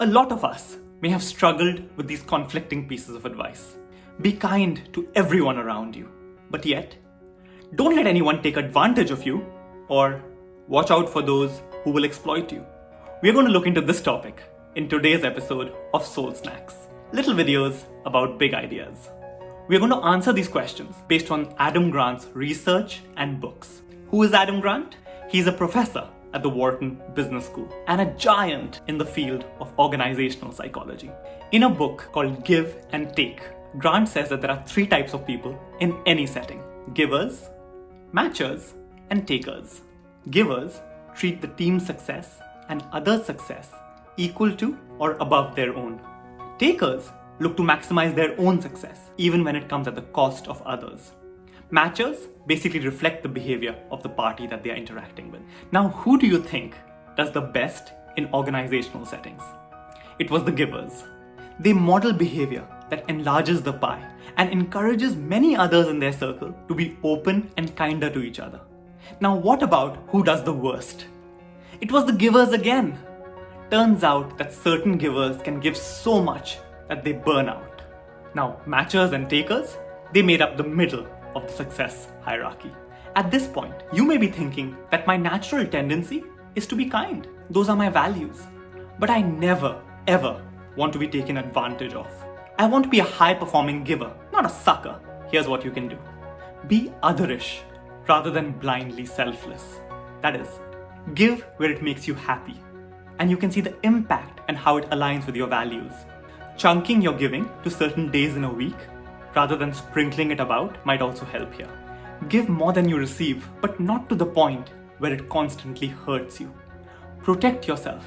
A lot of us may have struggled with these conflicting pieces of advice. Be kind to everyone around you, but yet, don't let anyone take advantage of you, or watch out for those who will exploit you. We're going to look into this topic in today's episode of Soul Snacks, little videos about big ideas. We're going to answer these questions based on Adam Grant's research and books. Who is Adam Grant? He's a professor at the Wharton Business School and a giant in the field of organizational psychology. In a book called Give and Take, Grant says that there are three types of people in any setting: givers, matchers, and takers. Givers treat the team's success and others' success equal to or above their own. Takers look to maximize their own success, even when it comes at the cost of others. Matchers basically reflect the behavior of the party that they are interacting with. Now, who do you think does the best in organizational settings? It was the givers. They model behavior that enlarges the pie and encourages many others in their circle to be open and kinder to each other. Now, what about who does the worst? It was the givers again. Turns out that certain givers can give so much that they burn out. Now, matchers and takers, they made up the middle of the success hierarchy. At this point, you may be thinking that my natural tendency is to be kind. Those are my values. But I never, ever want to be taken advantage of. I want to be a high-performing giver, not a sucker. Here's what you can do. Be otherish rather than blindly selfless. That is, give where it makes you happy, and you can see the impact and how it aligns with your values. Chunking your giving to certain days in a week rather than sprinkling it about might also help here. Give more than you receive, but not to the point where it constantly hurts you. Protect yourself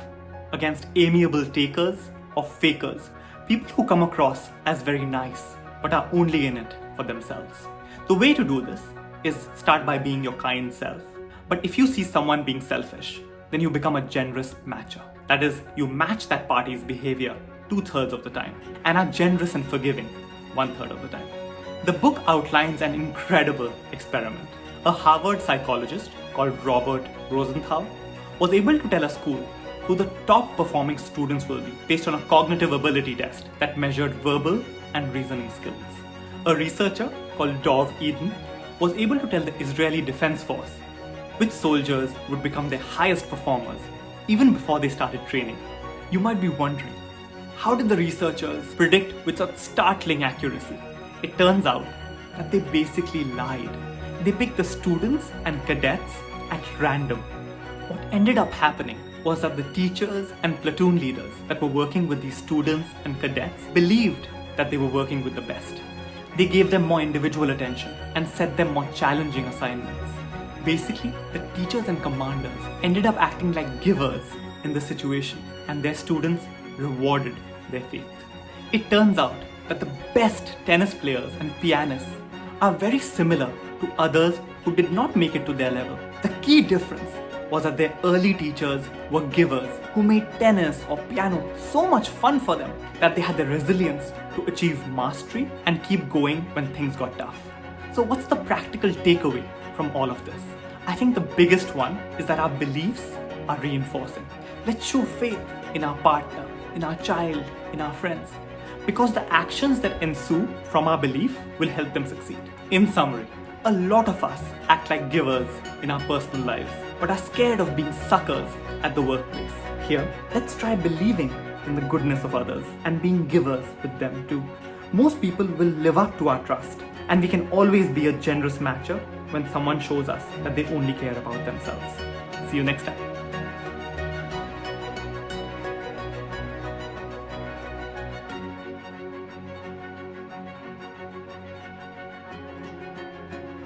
against amiable takers or fakers, people who come across as very nice but are only in it for themselves. The way to do this is start by being your kind self. But if you see someone being selfish, then you become a generous matcher. That is, you match that party's behavior 2/3 of the time and are generous and forgiving 1/3 of the time. The book outlines an incredible experiment. A Harvard psychologist called Robert Rosenthal was able to tell a school who the top performing students will be based on a cognitive ability test that measured verbal and reasoning skills. A researcher called Dov Eden was able to tell the Israeli Defense Force which soldiers would become their highest performers even before they started training. You might be wondering, how did the researchers predict with such startling accuracy? It turns out that they basically lied. They picked the students and cadets at random. What ended up happening was that the teachers and platoon leaders that were working with these students and cadets believed that they were working with the best. They gave them more individual attention and set them more challenging assignments. Basically, the teachers and commanders ended up acting like givers in the situation, and their students rewarded their faith. It turns out that the best tennis players and pianists are very similar to others who did not make it to their level. The key difference was that their early teachers were givers who made tennis or piano so much fun for them that they had the resilience to achieve mastery and keep going when things got tough. So what's the practical takeaway from all of this? I think the biggest one is that our beliefs are reinforcing. Let's show faith in our partner, in our child, in our friends, because the actions that ensue from our belief will help them succeed. In summary, a lot of us act like givers in our personal lives, but are scared of being suckers at the workplace. Here, let's try believing in the goodness of others and being givers with them too. Most people will live up to our trust, and we can always be a generous matcher when someone shows us that they only care about themselves. See you next time.